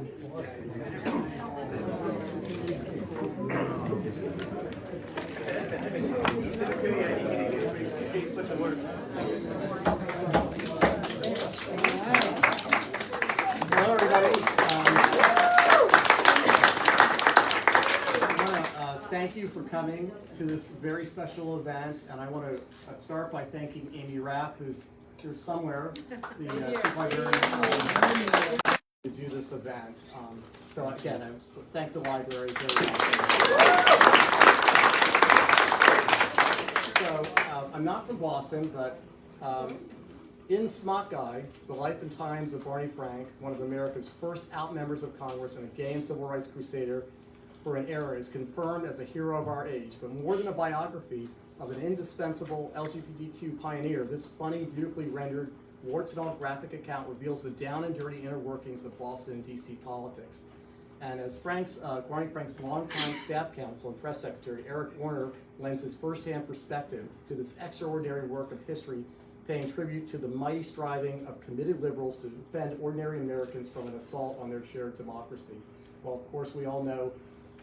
Hello, everybody. Thank you for coming to this very special event, and I want to start by thanking Amy Rapp, who's here somewhere, the chief librarian, to do this event. So again, I thank the library very much. So I'm not from Boston, but in Smahtguy, the life and times of Barney Frank, one of America's first out members of Congress and a gay and civil rights crusader for an era, is confirmed as a hero of our age. But more than a biography of an indispensable LGBTQ pioneer, this funny, beautifully rendered, warts and all graphic account reveals the down and dirty inner workings of Boston and DC politics. And as Barney Frank's longtime staff counsel and press secretary, Eric Orner, lends his firsthand perspective to this extraordinary work of history, paying tribute to the mighty striving of committed liberals to defend ordinary Americans from an assault on their shared democracy. Well, of course, we all know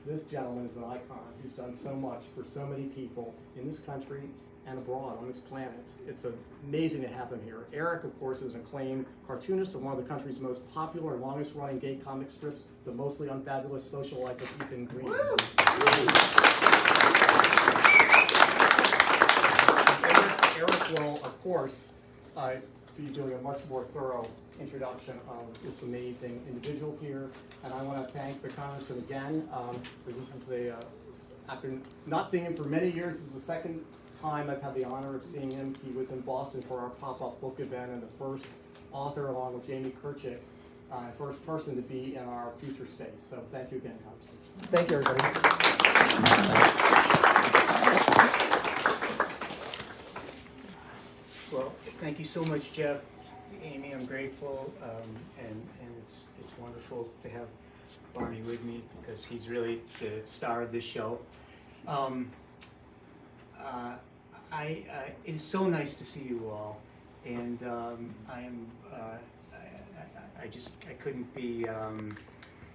this gentleman is an icon who's done so much for so many people in this country and abroad on this planet. It's amazing to have him here. Eric, of course, is an acclaimed cartoonist of one of the country's most popular and longest running gay comic strips, The Mostly Unfabulous Social Life of Ethan Green. Eric will, of course, be doing a much more thorough introduction of this amazing individual here. And I want to thank the Congressman again, because this is after not seeing him for many years, this is the second time I've had the honor of seeing him. He was in Boston for our pop-up book event, and the first author, along with Jamie Kirchick, first person to be in our future space. So thank you again, Congressman. Thank you, everybody. Well, thank you so much, Jeff. Amy, I'm grateful, and it's wonderful to have Barney with me because he's really the star of this show. It is so nice to see you all, and I couldn't be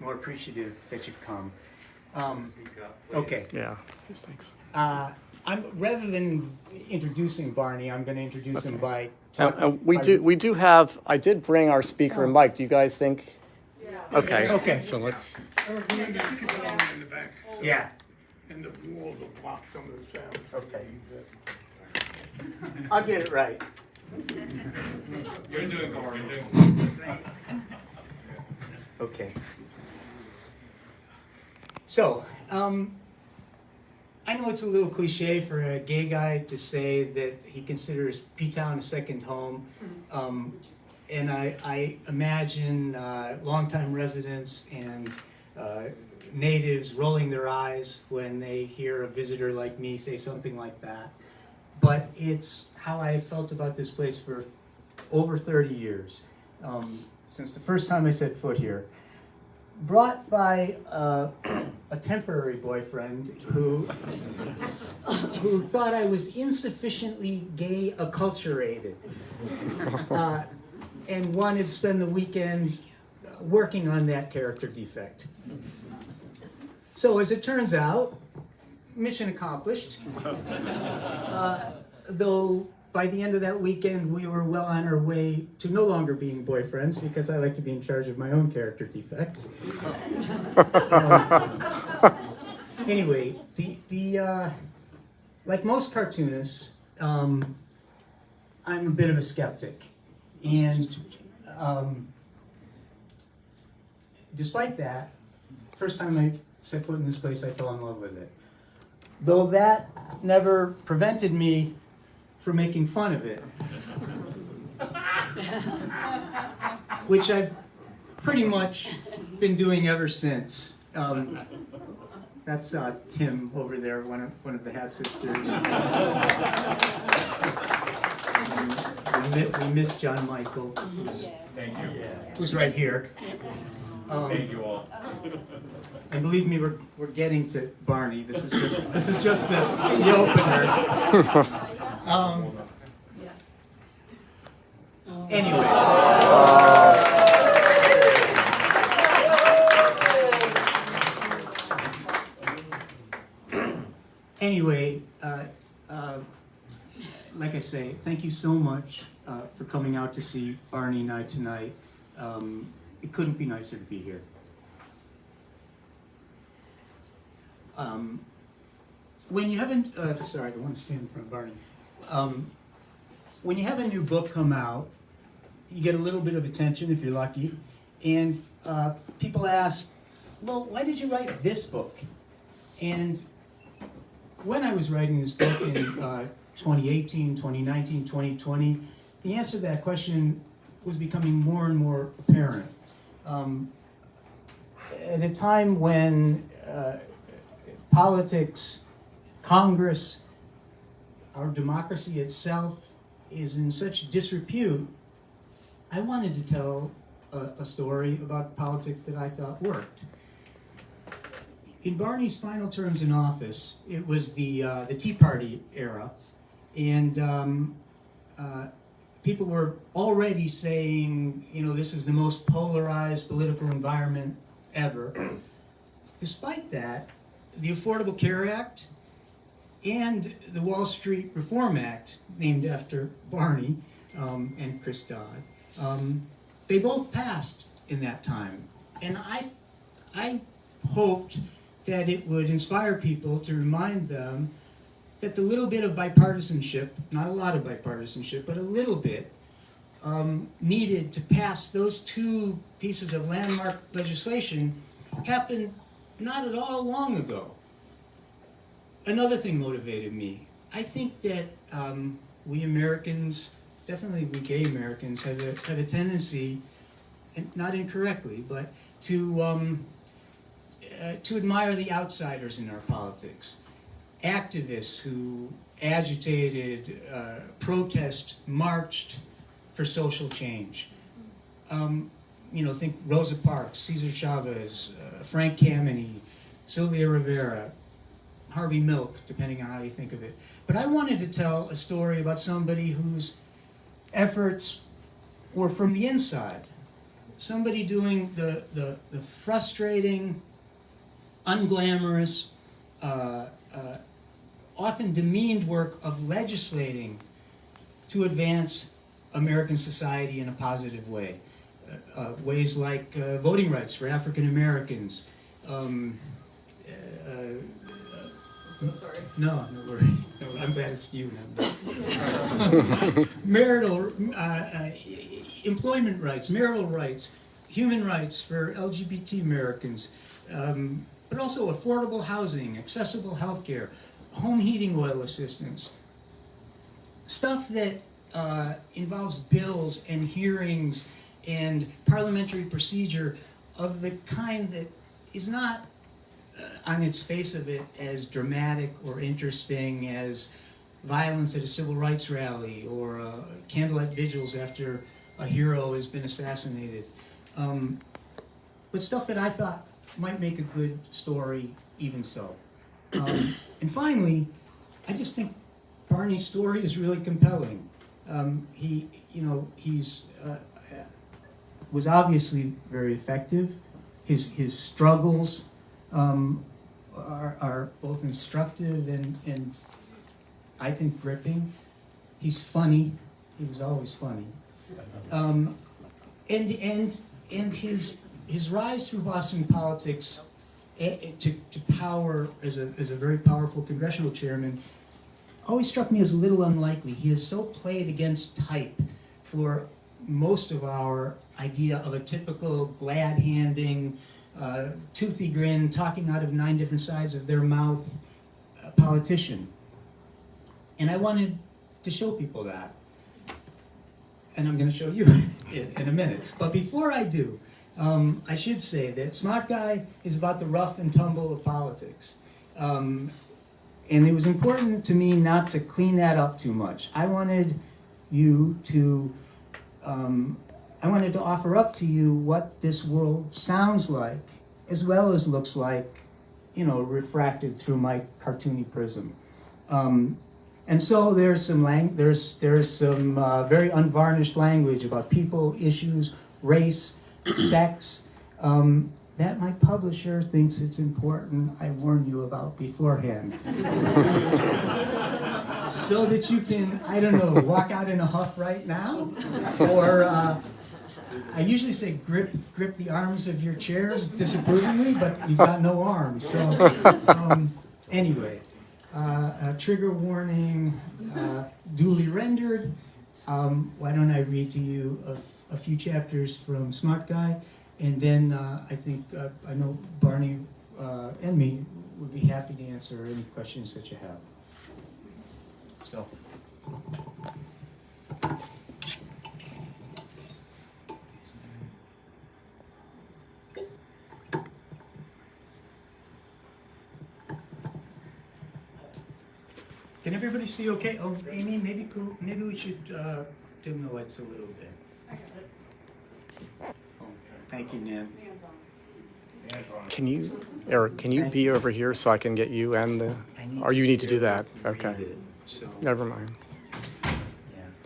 more appreciative that you've come. Okay. Yeah. Thanks. Rather than introducing Barney, I'm going to introduce him by. We do have. I did bring our speaker and mic. Do you guys think? Yeah. Okay. Okay. So let's. In the back. Yeah. And the walls will block some of the sound. Okay. I'll get it right. You're doing Barney. Okay. So, I know it's a little cliche for a gay guy to say that he considers Ptown a second home, and I imagine longtime residents and natives rolling their eyes when they hear a visitor like me say something like that. But it's how I felt about this place for over 30 years, since the first time I set foot here. Brought by a temporary boyfriend who thought I was insufficiently gay acculturated, and wanted to spend the weekend working on that character defect. So as it turns out, mission accomplished. Though by the end of that weekend, we were well on our way to no longer being boyfriends because I like to be in charge of my own character defects. Anyway, like most cartoonists, I'm a bit of a skeptic, and despite that, first time I set foot in this place, I fell in love with it. Though that never prevented me from making fun of it, which I've pretty much been doing ever since. That's Tim over there, one of the Hat Sisters. We miss John Michael, who's right here. Thank you all. And believe me, we're getting to Barney. This is just the opener. Anyway. Anyway, like I say, thank you so much for coming out to see Barney and I tonight. It couldn't be nicer to be here. When you haven't, sorry, I don't want to stand in front of Barney. When you have a new book come out, you get a little bit of attention if you're lucky, and people ask, well, why did you write this book? And when I was writing this book in 2018, 2019, 2020, the answer to that question was becoming more and more apparent. At a time when politics, Congress, our democracy itself is in such disrepute, I wanted to tell a story about politics that I thought worked. In Barney's final terms in office, it was the Tea Party era, and people were already saying, you know, this is the most polarized political environment ever. Despite that, the Affordable Care Act and the Wall Street Reform Act, named after Barney and Chris Dodd, they both passed in that time. And I hoped that it would inspire people to remind them that the little bit of bipartisanship, not a lot of bipartisanship, but a little bit, needed to pass those two pieces of landmark legislation happened not at all long ago. Another thing motivated me. I think that we Americans, definitely we gay Americans, have a tendency, and not incorrectly, but to admire the outsiders in our politics. Activists who agitated, protest, marched for social change. You know, think Rosa Parks, Cesar Chavez, Frank Kameny, Sylvia Rivera, Harvey Milk, depending on how you think of it. But I wanted to tell a story about somebody whose efforts were from the inside. Somebody doing the frustrating, unglamorous, often demeaned work of legislating to advance American society in a positive way. Ways like voting rights for African Americans. So sorry. No worries. No, I'm glad it's you now. Marital, employment rights, marital rights, human rights for LGBT Americans, but also affordable housing, accessible health care, home heating oil assistance. Stuff that involves bills and hearings and parliamentary procedure of the kind that is not on its face of it as dramatic or interesting as violence at a civil rights rally or candlelight vigils after a hero has been assassinated. But stuff that I thought might make a good story even so. And finally, I just think Barney's story is really compelling. He's was obviously very effective. His struggles are both instructive and I think gripping. He's funny. He was always funny. And his rise through Boston politics to power as a very powerful congressional chairman always struck me as a little unlikely. He has so played against type for most of our idea of a typical glad-handing, toothy grin, talking out of 9 different sides of their mouth politician. And I wanted to show people that. And I'm going to show you in a minute. But before I do, I should say that Smahtguy is about the rough and tumble of politics. And it was important to me not to clean that up too much. I wanted to offer up to you what this world sounds like, as well as looks like, refracted through my cartoony prism. And so there's some very unvarnished language about people, issues, race, sex, that my publisher thinks it's important I warn you about beforehand. So that you can, I don't know, walk out in a huff right now, or I usually say grip the arms of your chairs disapprovingly, but you've got no arms. So anyway, trigger warning duly rendered. Why don't I read to you a few chapters from Smahtguy, and then I think I know Barney and me would be happy to answer any questions that you have. So. Can everybody see okay? Oh, Amy, maybe we should dim the lights a little bit. Oh, thank you, Nan. Can you, Eric, can you be over here so I can get you and the, or you need to do that? Okay. So, Never mind. yeah,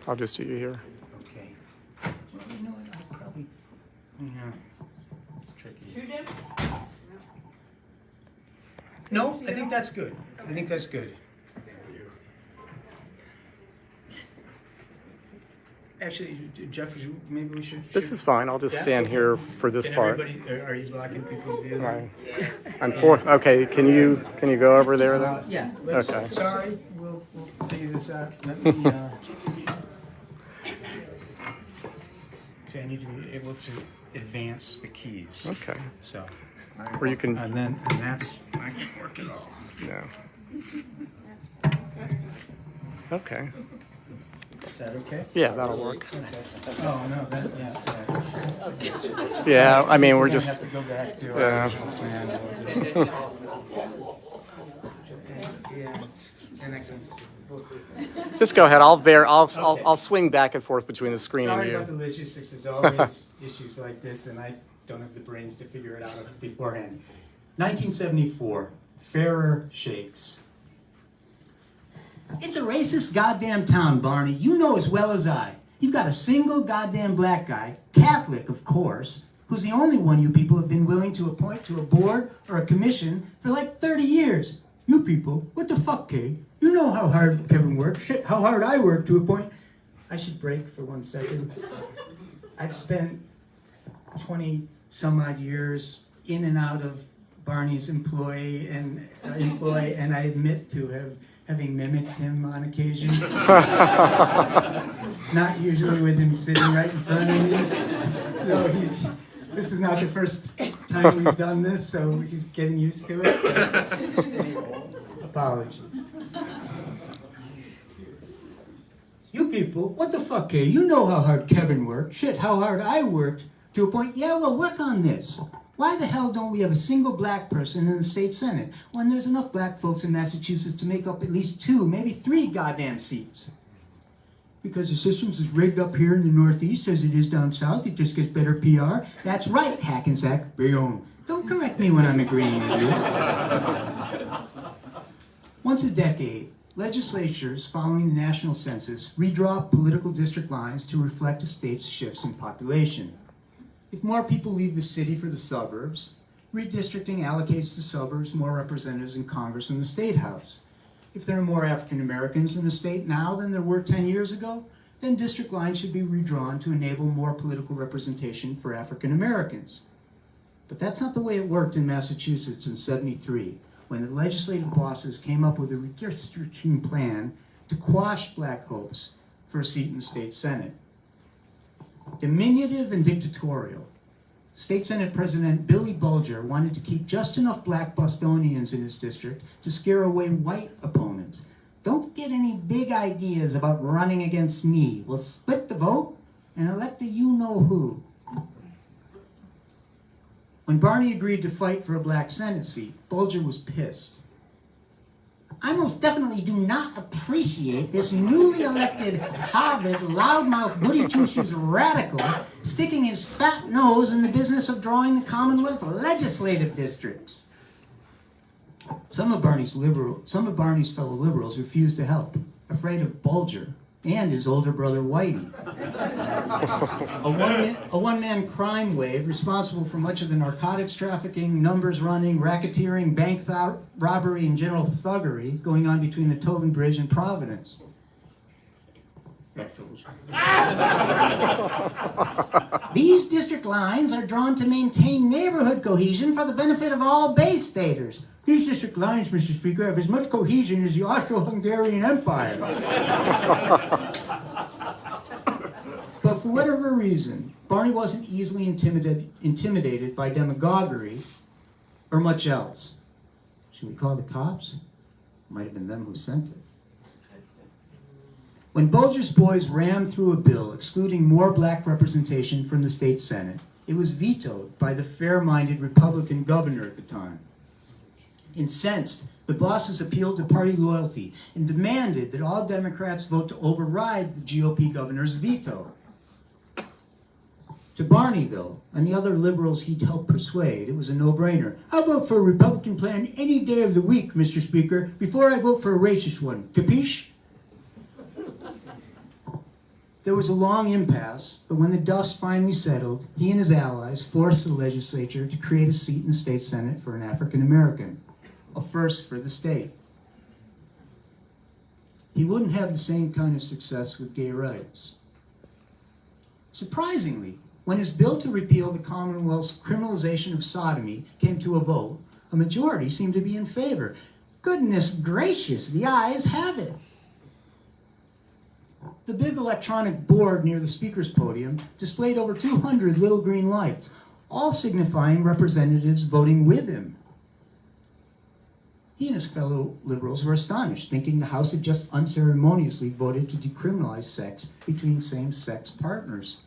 I'll just do you here. okay. Well, you know what, I'll probably, yeah, it's tricky. No, I think that's good. I think that's good. Actually, Jeff, maybe we should. This is fine. I'll just stand here for this Can part. everybody, are you blocking people's view? Right. Okay, can you go over there then? Yeah. Okay. Sorry, we'll figure this out. Let me, see, I need to be able to advance the keys. Okay. So. Or you can. And that's, I can work it all. Yeah. Okay. Is that okay? Yeah, that'll work. Oh, no, yeah. Yeah, I mean, we're gonna just. have to go back to our Yeah. original plan. And I can. Just go ahead. I'll swing back and forth between the screen and Sorry you. about the logistics. There's always issues like this, and I don't have the brains to figure it out beforehand. 1974, Ferrer shakes. It's a racist goddamn town, Barney. You know as well as I. You've got a single goddamn black guy, Catholic, of course, who's the only one you people have been willing to appoint to a board or a commission for like 30 years. You people, what the fuck, Kay? You know how hard Kevin worked. Shit, how hard I worked to appoint. I should break for 1 second. I've spent 20 some odd years in and out of Barney's employ, and I admit to having mimicked him on occasion. Not usually with him sitting right in front of me. No, this is not the first time we've done this, so he's getting used to it. Apologies. You people, what the fuck, eh? You know how hard Kevin worked. Shit, how hard I worked to a point. Yeah, well, work on this. Why the hell don't we have a single black person in the state senate when there's enough black folks in Massachusetts to make up at least 2, maybe 3 goddamn seats? Because the system's as rigged up here in the Northeast as it is down south. It just gets better PR. That's right, Hackensack. Bayonne. Don't correct me when I'm agreeing with you. Once a decade, legislatures following the national census redraw political district lines to reflect a state's shifts in population. If more people leave the city for the suburbs, redistricting allocates the suburbs more representatives in Congress and the State House. If there are more African Americans in the state now than there were 10 years ago, then district lines should be redrawn to enable more political representation for African Americans. But that's not the way it worked in Massachusetts in '73, when the legislative bosses came up with a redistricting plan to quash black hopes for a seat in the state Senate. Diminutive and dictatorial, State Senate President Billy Bulger wanted to keep just enough black Bostonians in his district to scare away white opponents. Don't get any big ideas about running against me. We'll split the vote and elect a you-know-who. When Barney agreed to fight for a black Senate seat, Bulger was pissed. I most definitely do not appreciate this newly elected Harvard loudmouth goody two-shoes radical sticking his fat nose in the business of drawing the Commonwealth legislative districts. Some of Barney's fellow liberals refused to help, afraid of Bulger and his older brother Whitey. A one-man crime wave responsible for much of the narcotics trafficking, numbers running, racketeering, bank robbery, and general thuggery going on between the Tobin Bridge and Providence. These district lines are drawn to maintain neighborhood cohesion for the benefit of all Bay Staters. These district lines, Mr. Speaker, have as much cohesion as the Austro-Hungarian Empire. But for whatever reason, Barney wasn't easily intimidated by demagoguery or much else. Should we call the cops? Might have been them who sent it. When Bulger's boys rammed through a bill excluding more black representation from the state Senate, it was vetoed by the fair-minded Republican governor at the time. Incensed, the bosses appealed to party loyalty and demanded that all Democrats vote to override the GOP governor's veto. To Barney, though, and the other liberals he'd helped persuade, it was a no-brainer. I'll vote for a Republican plan any day of the week, Mr. Speaker, before I vote for a racist one. Capiche? There was a long impasse, but when the dust finally settled, he and his allies forced the legislature to create a seat in the state Senate for an African American, a first for the state. He wouldn't have the same kind of success with gay rights. Surprisingly, when his bill to repeal the Commonwealth's criminalization of sodomy came to a vote, a majority seemed to be in favor. Goodness gracious, the ayes have it. The big electronic board near the speaker's podium displayed over 200 little green lights, all signifying representatives voting with him. He and his fellow liberals were astonished, thinking the House had just unceremoniously voted to decriminalize sex between same-sex partners.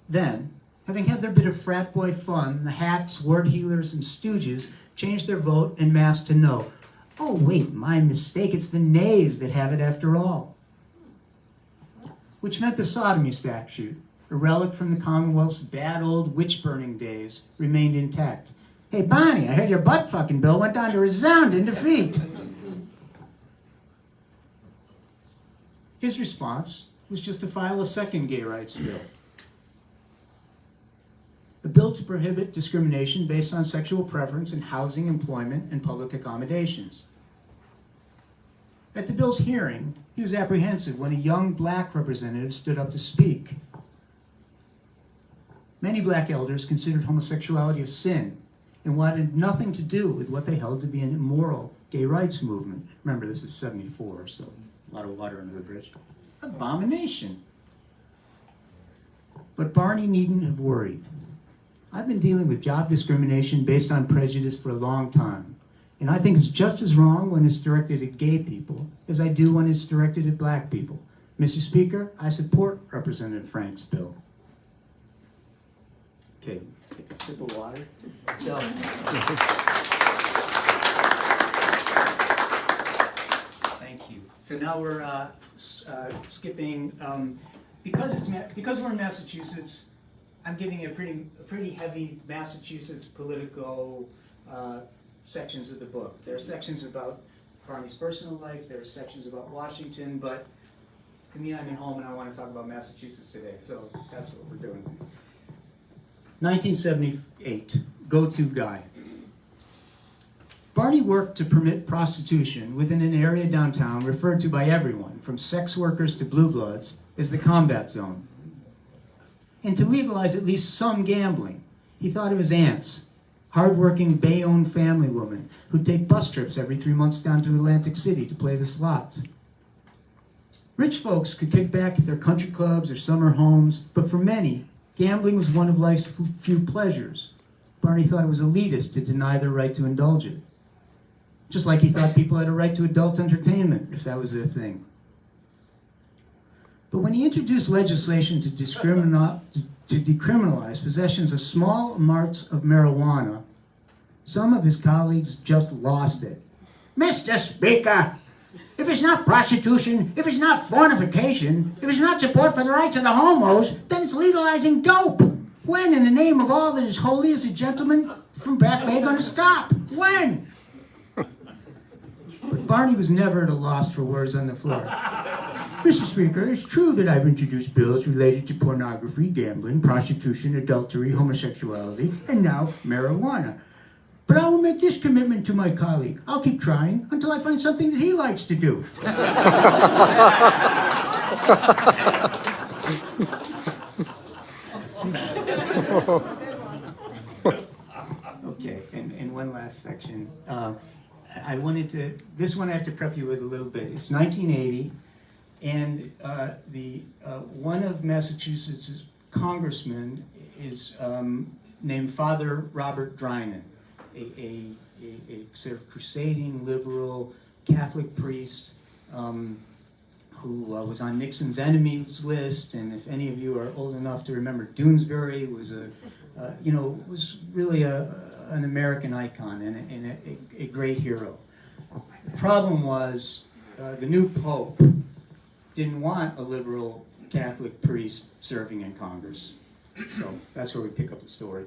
Then, having had their bit of frat boy fun, the hacks, word healers, and stooges changed their vote en masse to no. Oh wait, my mistake, it's the nays that have it after all. Which meant the sodomy statute, a relic from the Commonwealth's bad old witch-burning days, remained intact. Hey, Barney, I heard your butt-fucking bill went down to resounding defeat. His response was just to file a second gay rights bill. A bill to prohibit discrimination based on sexual preference in housing, employment, and public accommodations. At the bill's hearing, he was apprehensive when a young black representative stood up to speak. Many black elders considered homosexuality a sin and wanted nothing to do with what they held to be an immoral gay rights movement. Remember, this is 74, so a lot of water under the bridge. Abomination. But Barney needn't have worried. I've been dealing with job discrimination based on prejudice for a long time. And I think it's just as wrong when it's directed at gay people as I do when it's directed at black people. Mr. Speaker, I support Representative Frank's bill. Okay, take a sip of water. So, thank you. So now we're skipping, because we're in Massachusetts, I'm giving a pretty heavy Massachusetts political sections of the book. There are sections about Barney's personal life, there are sections about Washington, but to me, I'm in home and I want to talk about Massachusetts today, so that's what we're doing. 1978, go-to guy. Barney worked to permit prostitution within an area downtown referred to by everyone, from sex workers to blue bloods, as the combat zone. And to legalize at least some gambling. He thought of his aunts, hard-working Bayonne family women who'd take bus trips every 3 months down to Atlantic City to play the slots. Rich folks could kick back at their country clubs or summer homes, but for many, gambling was one of life's few pleasures. Barney thought it was elitist to deny their right to indulge it. Just like he thought people had a right to adult entertainment, if that was their thing. But when he introduced legislation to decriminalize possessions of small amounts of marijuana, some of his colleagues just lost it. Mr. Speaker, if it's not prostitution, if it's not fornication, if it's not support for the rights of the homos, then it's legalizing dope. When, in the name of all that is holy as a gentleman from Back Bay, going to stop? When? But Barney was never at a loss for words on the floor. Mr. Speaker, it's true that I've introduced bills related to pornography, gambling, prostitution, adultery, homosexuality, and now marijuana. But I will make this commitment to my colleague. I'll keep trying until I find something that he likes to do. Okay, and one last section. I wanted to, this one I have to prep you with a little bit. It's 1980, and one of Massachusetts' congressmen is named Father Robert Drinan, a sort of crusading liberal Catholic priest who was on Nixon's enemies list. And if any of you are old enough to remember, Doonesbury was was really an American icon and a great hero. The problem was the new Pope didn't want a liberal Catholic priest serving in Congress. So that's where we pick up the story.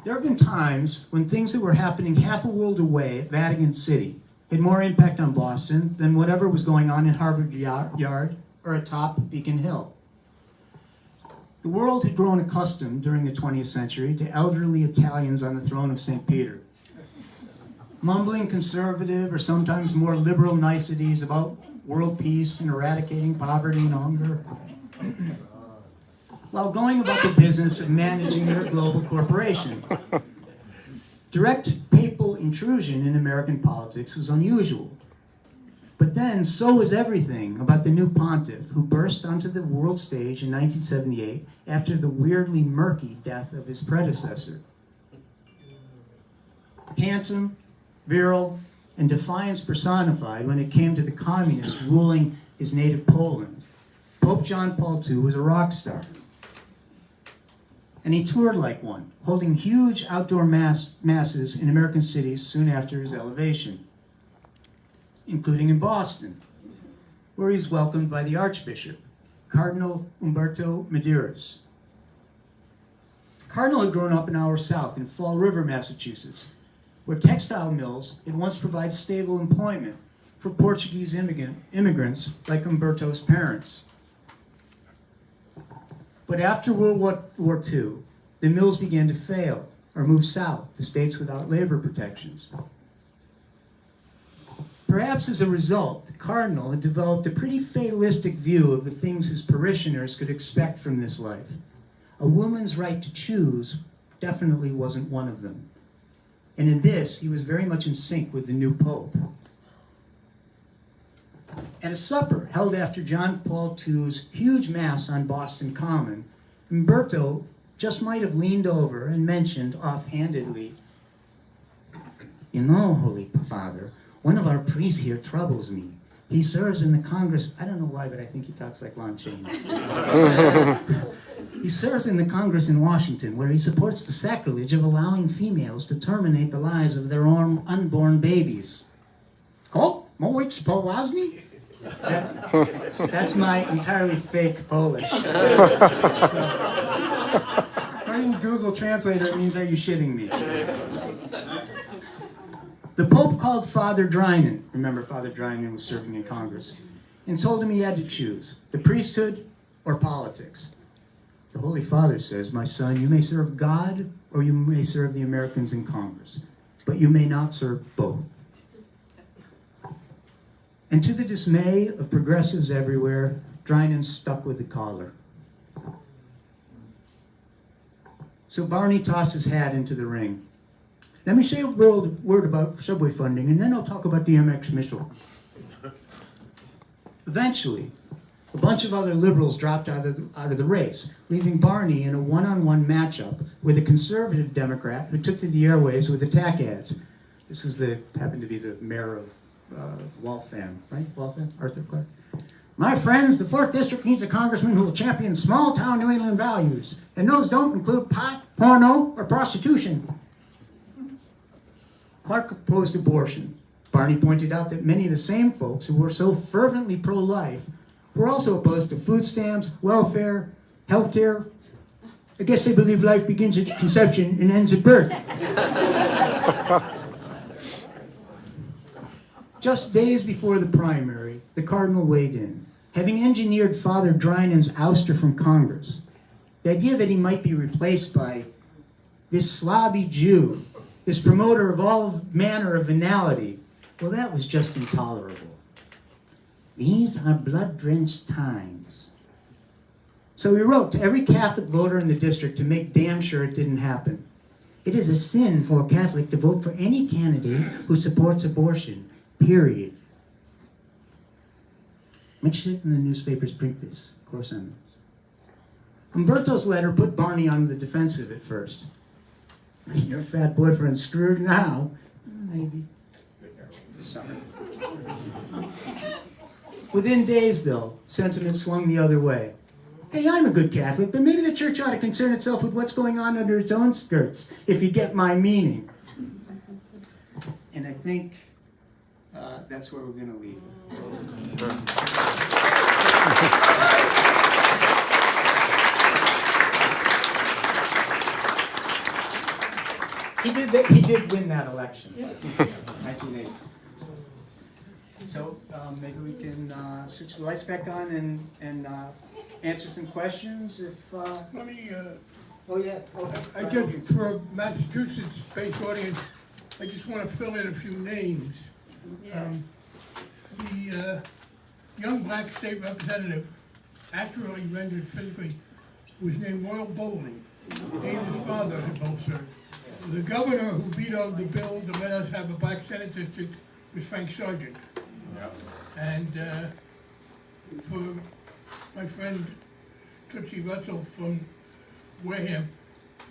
There have been times when things that were happening half a world away at Vatican City had more impact on Boston than whatever was going on in Harvard Yard or atop Beacon Hill. The world had grown accustomed during the 20th century to elderly Italians on the throne of St. Peter, mumbling conservative or sometimes more liberal niceties about world peace and eradicating poverty and hunger, while going about the business of managing their global corporation. Direct papal intrusion in American politics was unusual. But then, so was everything about the new pontiff who burst onto the world stage in 1978 after the weirdly murky death of his predecessor. Handsome, virile, and defiance personified when it came to the communists ruling his native Poland, Pope John Paul II was a rock star. And he toured like one, holding huge outdoor masses in American cities soon after his elevation, including in Boston, where he was welcomed by the Archbishop, Cardinal Umberto Medeiros. The Cardinal had grown up an hour south in Fall River, Massachusetts, where textile mills had once provided stable employment for Portuguese immigrants like Umberto's parents. But after World War II, the mills began to fail or move south to states without labor protections. Perhaps as a result, the Cardinal had developed a pretty fatalistic view of the things his parishioners could expect from this life. A woman's right to choose definitely wasn't one of them. And in this, he was very much in sync with the new Pope. At a supper held after John Paul II's huge mass on Boston Common, Umberto just might have leaned over and mentioned offhandedly, "You know, Holy Father, one of our priests here troubles me. He serves in the Congress." I don't know why, but I think he talks like Lon Chaney. "He serves in the Congress in Washington, where he supports the sacrilege of allowing females to terminate the lives of their own unborn babies." Ko? Mowicz Powazni? That's my entirely fake Polish. According to Google Translator, it means, "Are you shitting me?" The Pope called Father Drinan, remember Father Drinan was serving in Congress, and told him he had to choose, the priesthood or politics. The Holy Father says, "My son, you may serve God or you may serve the Americans in Congress, but you may not serve both." And to the dismay of progressives everywhere, Drinan stuck with the collar. So Barney tossed his hat into the ring. "Let me say a word about subway funding, and then I'll talk about the MX missile." Eventually, a bunch of other liberals dropped out of the race, leaving Barney in a one-on-one matchup with a conservative Democrat who took to the airwaves with attack ads. This was happened to be the mayor of Waltham, right? Waltham, Arthur Clark. "My friends, the 4th District needs a congressman who will champion small-town New England values, and those don't include pot, porno, or prostitution." Clark opposed abortion. Barney pointed out that many of the same folks who were so fervently pro-life were also opposed to food stamps, welfare, health care. I guess they believe life begins at conception and ends at birth. Just days before the primary, the cardinal weighed in, having engineered Father Drynen's ouster from Congress. The idea that he might be replaced by this slobby Jew, this promoter of all manner of venality, well, that was just intolerable. These are blood-drenched times. So he wrote to every Catholic voter in the district to make damn sure it didn't happen. It is a sin for a Catholic to vote for any candidate who supports abortion, period. Make sure in the newspapers print this. Of course I know. Umberto's letter put Barney on the defensive at first. Is your fat boyfriend screwed now? Maybe. Summer. Within days, though, sentiment swung the other way. Hey, I'm a good Catholic, but maybe the church ought to concern itself with what's going on under its own skirts, if you get my meaning. And I think that's where we're going to leave it. He did win that election, 1980. So maybe we can switch the lights back on and answer some questions. If Let me, oh yeah, I just, for a Massachusetts-based audience, I just want to fill in a few names. The young black state representative, accurately rendered physically, was named Royal Bowling. He and his father had both served. The governor who vetoed the bill to let us have a black senate district was Frank Sargent. And for my friend Tootsie Russell from Wareham,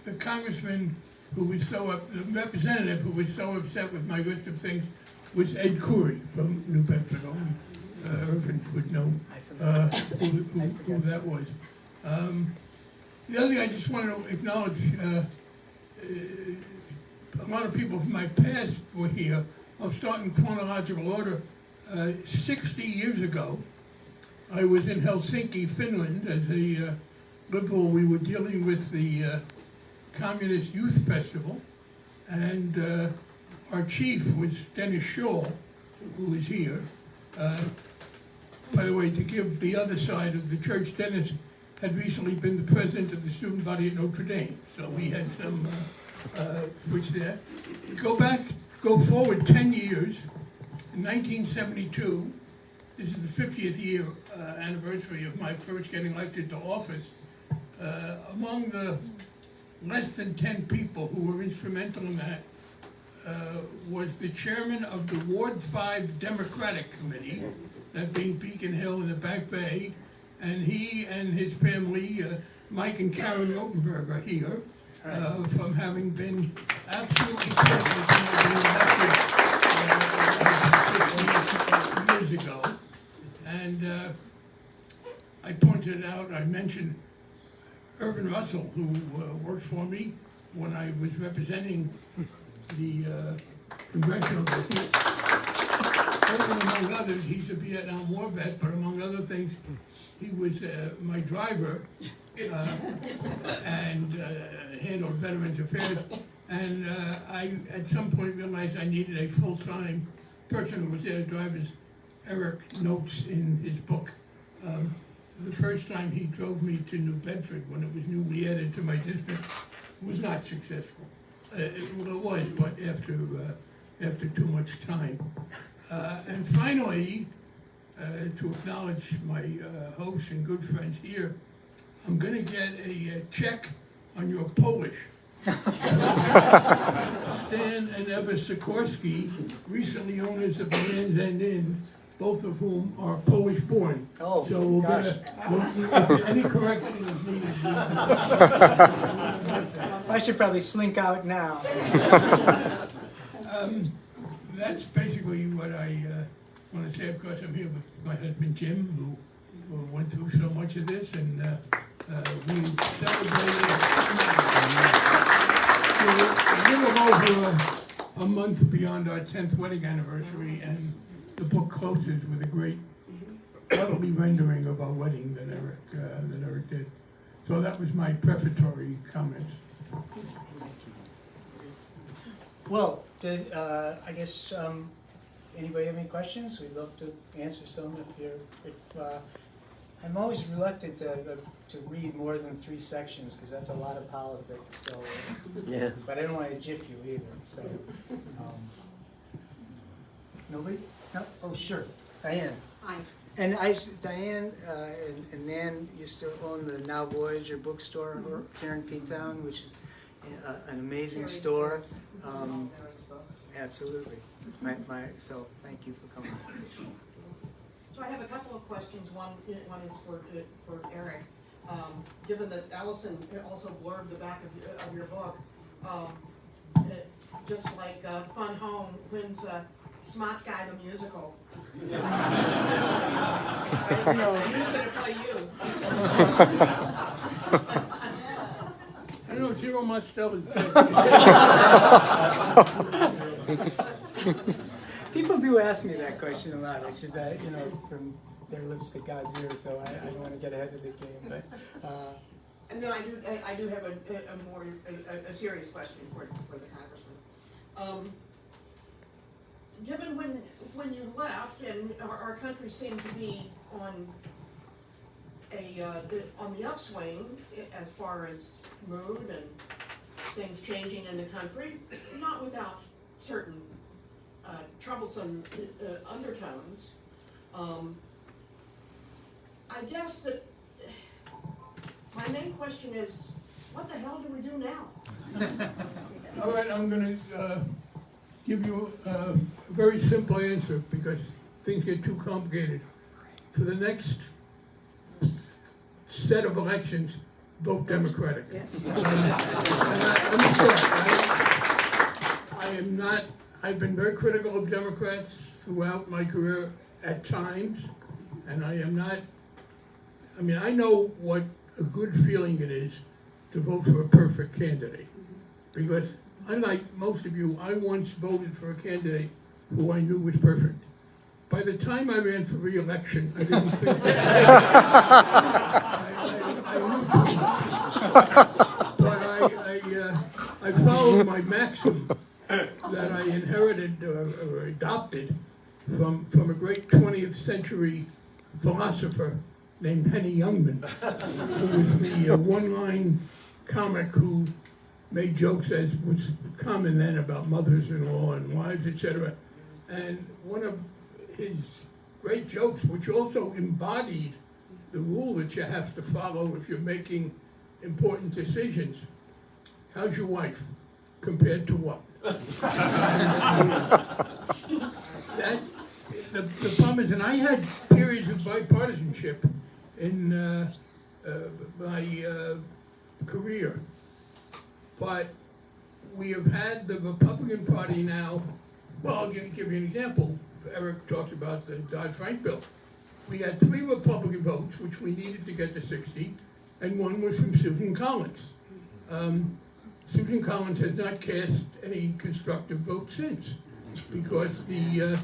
the congressman who was the representative who was so upset with my list of things was Ed Coury from New Bedford. Only Irvin would know who that was. The other thing I just want to acknowledge, a lot of people from my past were here. I'll start in chronological order. 60 years ago, I was in Helsinki, Finland, as a liberal. We were dealing with the Communist Youth Festival, and our chief was Dennis Shaw, who is here. By the way, to give the other side of the church, Dennis had recently been the president of the student body at Notre Dame, so we had some switch there. Go forward 10 years. In 1972, this is the 50th year anniversary of my first getting elected to office. Among the less than 10 people who were instrumental in that was the chairman of the Ward 5 Democratic Committee, that being Beacon Hill in the Back Bay, and he and his family, Mike and Karen Rotenberg, are here from having been absolutely elected years ago. And I pointed out, I mentioned Irvin Russell, who worked for me when I was representing the congressional district. Irvin, among others, he's a Vietnam War vet, but among other things, he was my driver and handled Veterans Affairs. And I, at some point, realized I needed a full-time person who was there to drive his Eric notes in his book. The first time he drove me to New Bedford, when it was newly added to my district, was not successful. It was, but after too much time. And finally, to acknowledge my hosts and good friends here, I'm going to get a check on your Polish. Stan and Eva Sikorsky, recently owners of the Land's End Inn, both of whom are Polish-born. Oh, so we'll gosh. if any correction is needed. I should probably slink out now. That's basically what I want to say. Of course, I'm here with my husband Jim, who went through so much of this, and we celebrated a little over a month beyond our 10th wedding anniversary, and the book closes with a great, lovely rendering of our wedding that Eric did. So that was my prefatory comments. Well, I guess anybody have any questions? We'd love to answer some I'm always reluctant to read more than 3 sections, because that's a lot of politics, so. Yeah. But I don't want to jip you either, so. Nobody? No? Oh, sure. Diane. Hi. And Diane and Nan used to own the Now Voyager bookstore here in Ptown, which is an amazing store. Absolutely. So thank you for coming. So I have a couple of questions. One is for Eric. Given that Allison also blurbed the back of your book, just like Fun Home, when's Smahtguy the musical? I don't know. Who's going to play you? I know Zero Mostel is People do ask me that question a lot. I should, from their lips to God's ears, so I don't want to get ahead of the game. But And then I do have a more serious question for the congressman. Given when you left and our country seemed to be on the upswing as far as mood and things changing in the country, not without certain troublesome undertones. I guess that my main question is, what the hell do we do now? All right, I'm going to give you a very simple answer because things get too complicated. For the next set of elections, vote Democratic. Yeah. I've been very critical of Democrats throughout my career at times, and I know what a good feeling it is to vote for a perfect candidate. Because unlike most of you, I once voted for a candidate who I knew was perfect. By the time I ran for re-election, I didn't think that. But I followed my maxim that I inherited or adopted from a great 20th century philosopher named Henny Youngman, who was the one-line comic who made jokes as was common then about mothers-in-law and wives, etc. And one of his great jokes, which also embodied the rule that you have to follow if you're making important decisions: how's your wife compared to what? The problem is, and I had periods of bipartisanship in my career, but we have had the Republican Party now. Well, I'll give you an example. Eric talked about the Dodd-Frank bill. We had 3 Republican votes, which we needed to get to 60, and one was from Susan Collins. Susan Collins has not cast any constructive vote since, because the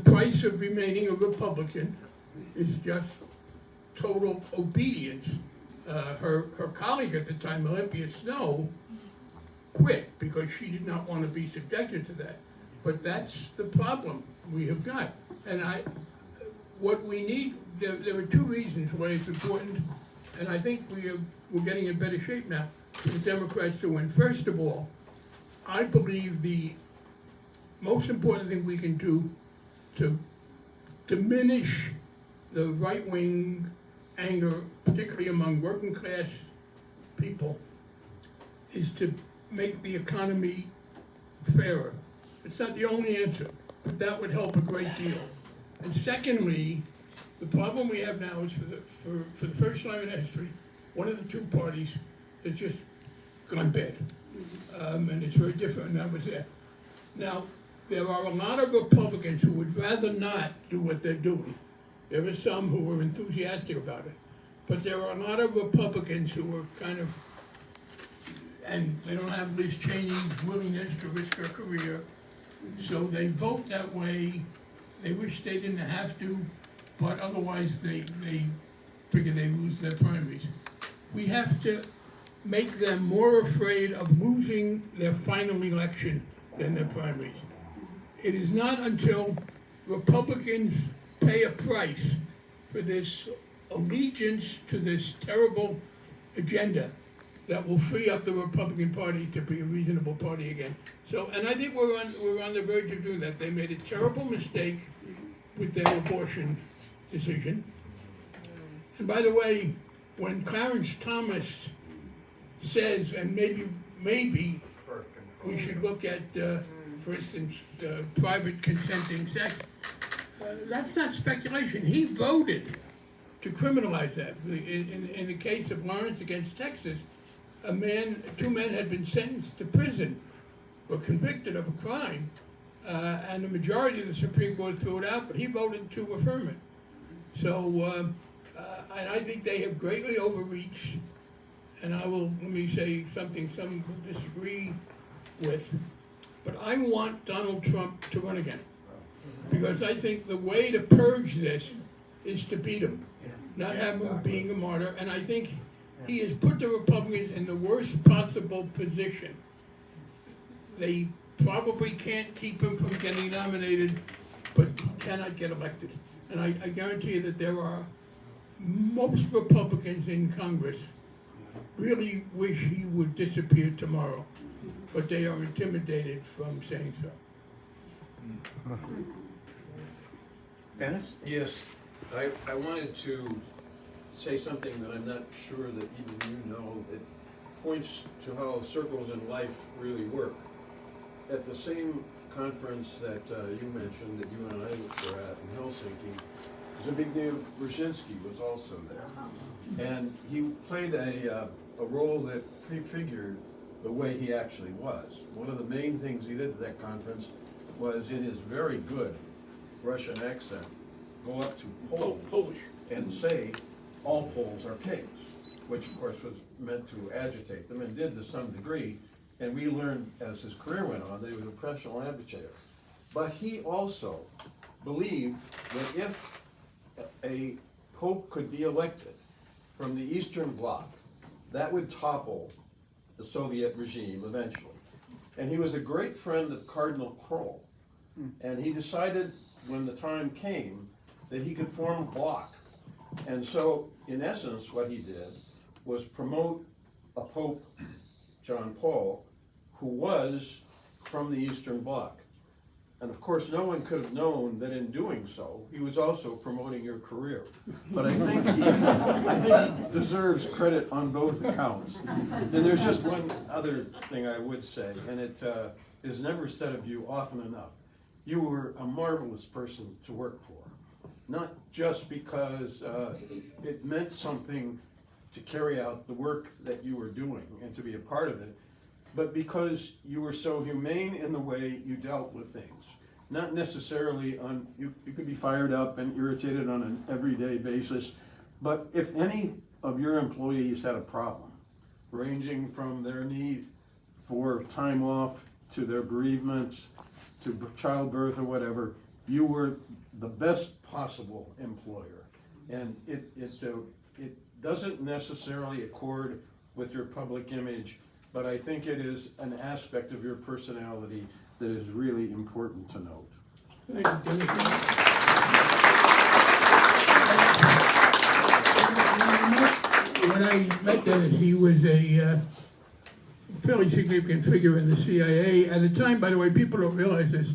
price of remaining a Republican is just total obedience. Her colleague at the time, Olympia Snowe, quit because she did not want to be subjected to that. But that's the problem we have got. And what we need, there are 2 reasons why it's important, and I think we're getting in better shape now for the Democrats to win. First of all, I believe the most important thing we can do to diminish the right-wing anger, particularly among working class people, is to make the economy fairer. It's not the only answer, but that would help a great deal. And secondly, the problem we have now is for the first time in history, one of the 2 parties has just gone bad. And it's very different, and that was it. Now, there are a lot of Republicans who would rather not do what they're doing. There are some who are enthusiastic about it. But there are a lot of Republicans who are kind of, and they don't have Liz Cheney's willingness to risk her career, so they vote that way. They wish they didn't have to, but otherwise they figure they lose their primaries. We have to make them more afraid of losing their final election than their primaries. it is not until Republicans pay a price for this allegiance to this terrible agenda that will free up the Republican Party to be a reasonable party again. So, and I think we're on the verge of doing that. They made a terrible mistake with their abortion decision. And by the way, when Clarence Thomas says, and maybe we should look at, for instance, private consenting sex, that's not speculation. He voted to criminalize that. In the case of Lawrence against Texas, two men had been sentenced to prison, were convicted of a crime, and the majority of the Supreme Court threw it out, but he voted to affirm it. So, and I think they have greatly overreached, and let me say something some will disagree with, but I want Donald Trump to run again. Because I think the way to purge this is to beat him, not have him being a martyr, and I think he has put the Republicans in the worst possible position. They probably can't keep him from getting nominated, but he cannot get elected. And I guarantee you that there are most Republicans in Congress really wish he would disappear tomorrow, but they are intimidated from saying so. Dennis? Yes, I wanted to say something that I'm not sure that even you know. It points to how circles in life really work. At the same conference that you mentioned, that you and I were at in Helsinki, Zbigniew Brzezinski was also there. And he played a role that prefigured the way he actually was. One of the main things he did at that conference was, in his very good Russian accent, go up to Polish and say, all Poles are pigs, which of course was meant to agitate them, and did to some degree. And we learned as his career went on that he was a professional agitator. But he also believed that if a pope could be elected from the Eastern Bloc, that would topple the Soviet regime eventually. And he was a great friend of Cardinal Kroll. And he decided when the time came that he could form a bloc. And so, in essence, what he did was promote a Pope, John Paul, who was from the Eastern Bloc. And of course, no one could have known that in doing so, he was also promoting your career. But I think he deserves credit on both accounts. And there's just one other thing I would say, and it is never said of you often enough. You were a marvelous person to work for. Not just because it meant something to carry out the work that you were doing and to be a part of it, but because you were so humane in the way you dealt with things. Not necessarily you could be fired up and irritated on an everyday basis, but if any of your employees had a problem, ranging from their need for time off to their bereavements to childbirth or whatever, you were the best possible employer. And it doesn't necessarily accord with your public image, but I think it is an aspect of your personality that is really important to note. Thank you, Dennis. When I met Dennis, he was a fairly significant figure in the CIA. At the time, by the way, people don't realize this,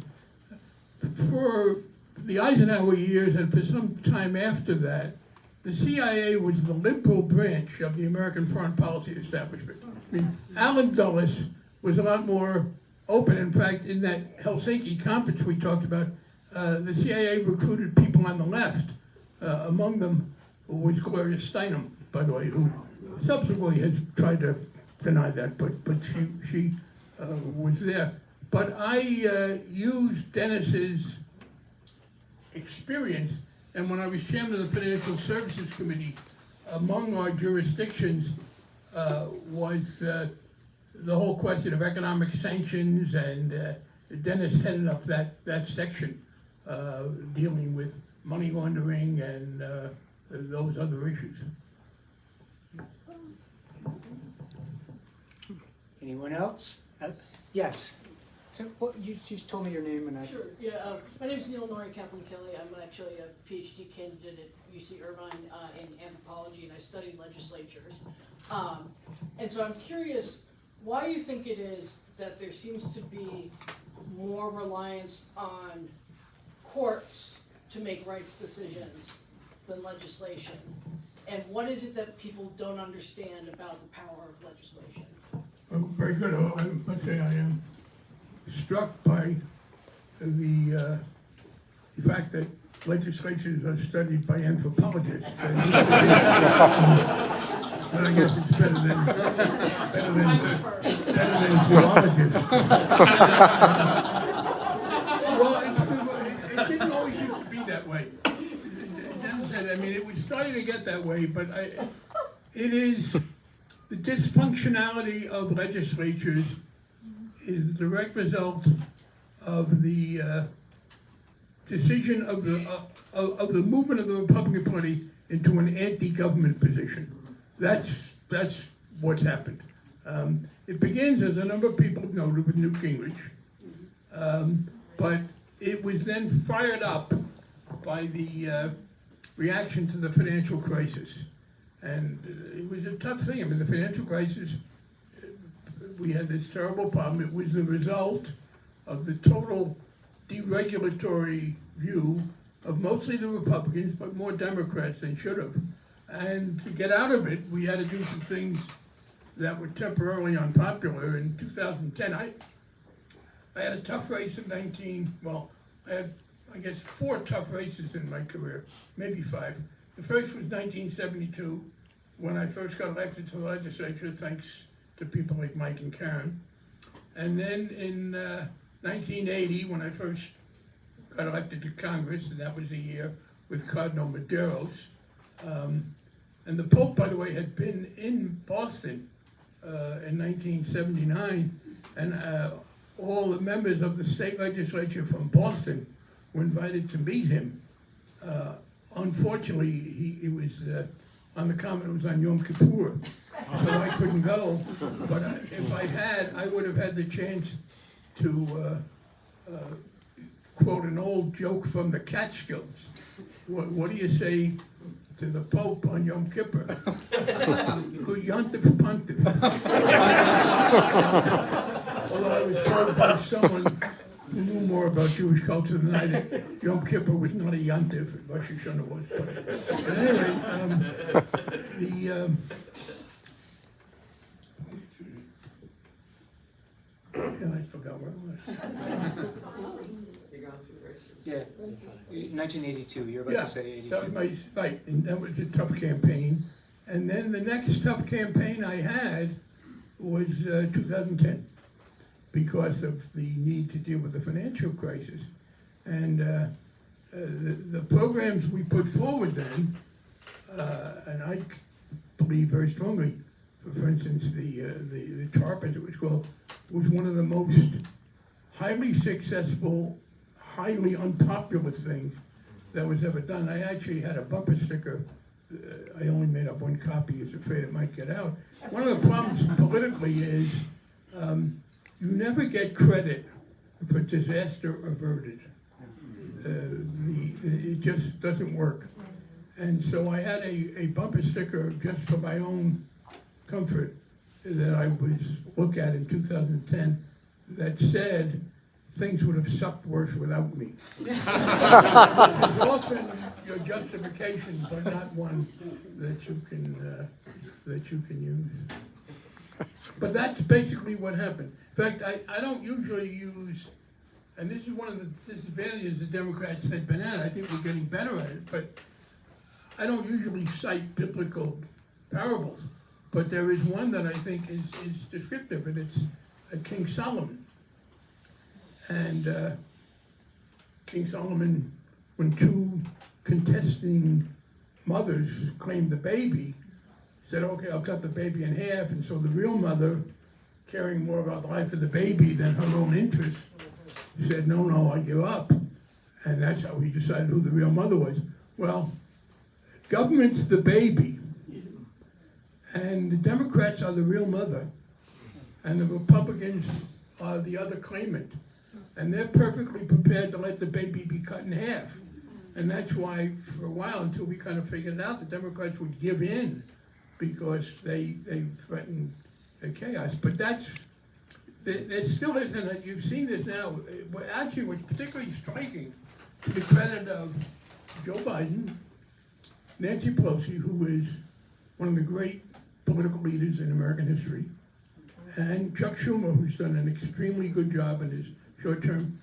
for the Eisenhower years and for some time after that, the CIA was the liberal branch of the American foreign policy establishment. I mean, Allen Dulles was a lot more open. In fact, in that Helsinki conference we talked about, the CIA recruited people on the left. Among them was Gloria Steinem, by the way, who subsequently has tried to deny that, but she was there. But I used Dennis's experience, and when I was chairman of the Financial Services Committee, among our jurisdictions was the whole question of economic sanctions, and Dennis headed up that section dealing with money laundering and those other issues. Anyone else? Yes, You just told me your name and I. Sure, yeah, my name's Neil Norrie Kaplan Kelly. I'm actually a PhD candidate at UC Irvine in anthropology, and I study legislatures. And so I'm curious why you think it is that there seems to be more reliance on courts to make rights decisions than legislation. And what is it that people don't understand about the power of legislation? Very good. I must say I am struck by the fact that legislatures are studied by anthropologists. And I guess it's better than zoologists. Well, it didn't always used to be that way. I mean, it was starting to get that way, but it is the dysfunctionality of legislatures is a direct result of the decision of the movement of the Republican Party into an anti-government position. That's what's happened. It begins, as a number of people have noted, with Newt Gingrich, but it was then fired up by the reaction to the financial crisis. And it was a tough thing. I mean, the financial crisis, we had this terrible problem. It was the result of the total deregulatory view of mostly the Republicans, but more Democrats than should have. And to get out of it, we had to do some things that were temporarily unpopular. In 2010, I had a tough race in I had, I guess, 4 tough races in my career, maybe 5. The first was 1972, when I first got elected to the legislature, thanks to people like Mike and Karen. And then in 1980, when I first got elected to Congress, and that was a year with Cardinal Medeiros. And the Pope, by the way, had been in Boston in 1979, and all the members of the state legislature from Boston were invited to meet him. Unfortunately, he was on the common, it was on Yom Kippur, so I couldn't go. But if I had, I would have had the chance to quote an old joke from the Catskills. What do you say to the Pope on Yom Kippur? Good Yontif Pontif. Although I was told by someone who knew more about Jewish culture than I did, Yom Kippur was not a Yontif, Rosh Hashanah was. But anyway, I forgot where it was. Yeah, 1982, you're about to say 82. That was my, right, and that was a tough campaign. And then the next tough campaign I had was 2010, because of the need to deal with the financial crisis. And the programs we put forward then, and I believe very strongly, for instance, the TARP, as it was called, was one of the most highly successful, highly unpopular things that was ever done. I actually had a bumper sticker. I only made up one copy, was afraid it might get out. One of the problems politically is you never get credit for disaster averted. It just doesn't work. And so I had a bumper sticker just for my own comfort that I was look at in 2010 that said, things would have sucked worse without me. Which is often your justification, but not one that you can use. But that's basically what happened. In fact, I don't usually use, and this is one of the disadvantages the Democrats had been at. I think we're getting better at it, but I don't usually cite biblical parables. But there is one that I think is descriptive, and it's King Solomon. And King Solomon, when 2 contesting mothers claimed the baby, said, okay, I'll cut the baby in half. And so the real mother, caring more about the life of the baby than her own interest, said, no, I give up. And that's how he decided who the real mother was. Well, government's the baby, and the Democrats are the real mother, and the Republicans are the other claimant. and they're perfectly prepared to let the baby be cut in half. And that's why, for a while, until we kind of figured it out, the Democrats would give in because they threatened the chaos. But there still isn't, you've seen this now. Actually, what's particularly striking, to the credit of Joe Biden, Nancy Pelosi, who is one of the great political leaders in American history, and Chuck Schumer, who's done an extremely good job in his short term,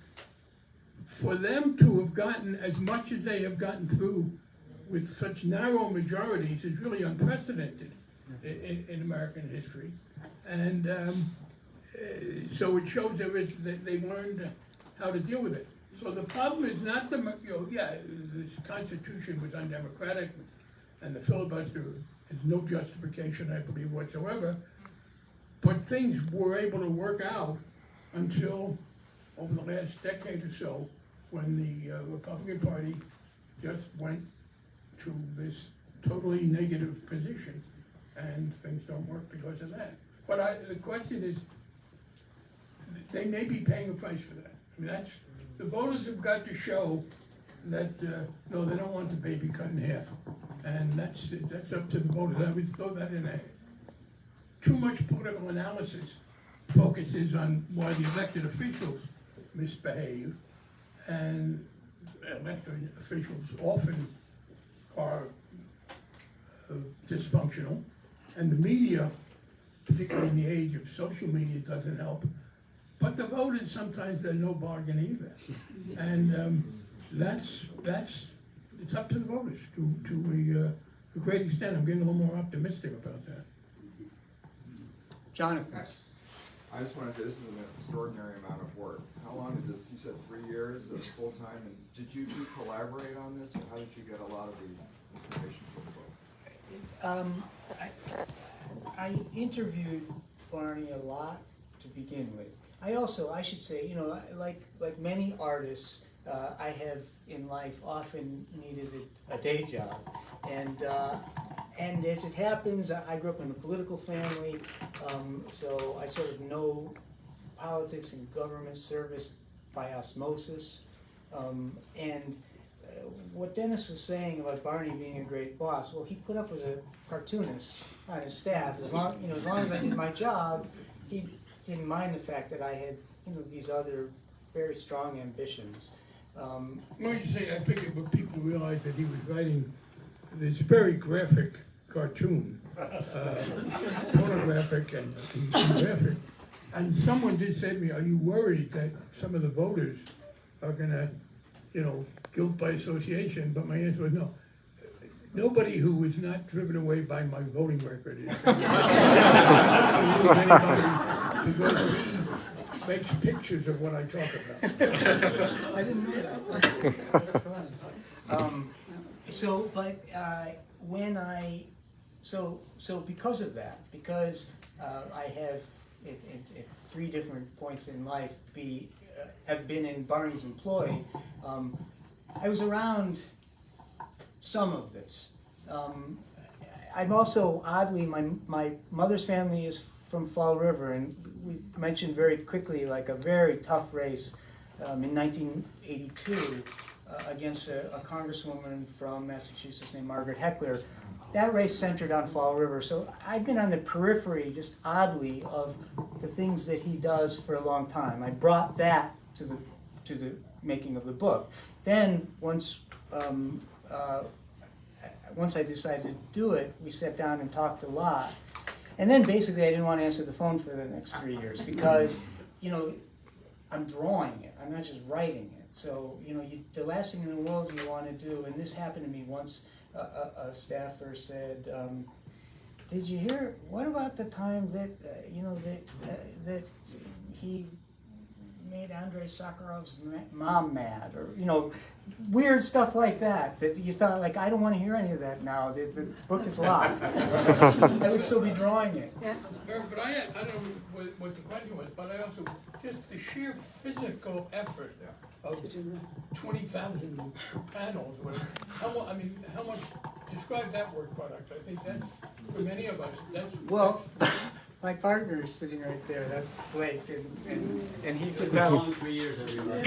for them to have gotten as much as they have gotten through with such narrow majorities is really unprecedented in American history. And so it shows that they've learned how to deal with it. So the problem is not this Constitution was undemocratic, and the filibuster has no justification, I believe, whatsoever. But things were able to work out until over the last decade or so, when the Republican Party just went to this totally negative position, and things don't work because of that. But the question is, they may be paying a price for that. I mean, the voters have got to show that, no, they don't want the baby cut in half. And that's up to the voters. I would throw that in there. Too much political analysis focuses on why the elected officials misbehave, and elected officials often are dysfunctional, and the media, particularly in the age of social media, doesn't help. But the voters, sometimes they're no bargain either. And it's up to the voters to a great extent. I'm getting a little more optimistic about that. Jonathan. I just want to say this is an extraordinary amount of work. How long did this, you said 3 years of full time, and did you two collaborate on this, or how did you get a lot of the information for the book? I interviewed Barney a lot to begin with. I should say, like many artists, I have in life often needed a day job, and as it happens, I grew up in a political family, so I sort of know politics and government service by osmosis. What Dennis was saying about Barney being a great boss, well, he put up with a cartoonist on his staff. As long as I did my job, he didn't mind the fact that I had these other very strong ambitions. Let me say, I figured when people realized that he was writing this very graphic cartoon, pornographic and graphic, and someone did say to me, "Are you worried that some of the voters are going to, guilt by association?" But my answer was no. Nobody who is not driven away by my voting record is because he makes pictures of what I talk about. I didn't know that. That's fun. So because of that, because I have at 3 different points in life have been in Barney's employ, I was around some of this. I'm also, oddly, my mother's family is from Fall River, and we mentioned very quickly like a very tough race in 1982 against a congresswoman from Massachusetts named Margaret Heckler. That race centered on Fall River, so I've been on the periphery, just oddly, of the things that he does for a long time. I brought that to the making of the book. Then once I decided to do it, we sat down and talked a lot. And then basically I didn't want to answer the phone for the next 3 years because, I'm drawing it. I'm not just writing it. So, the last thing in the world you want to do, and this happened to me once, a staffer said, did you hear, what about the time that, that he made Andrei Sakharov's mom mad, or weird stuff like that you thought, like, I don't want to hear any of that now. The book is locked. I would still be drawing it. Yeah. But I don't know what the question was, but I also, just the sheer physical effort of 20,000 panels, whatever. How much, describe that work product. I think that's, for many of us, that's... Well, My partner is sitting right there. That's Blake, and he could How long 3 years have you been?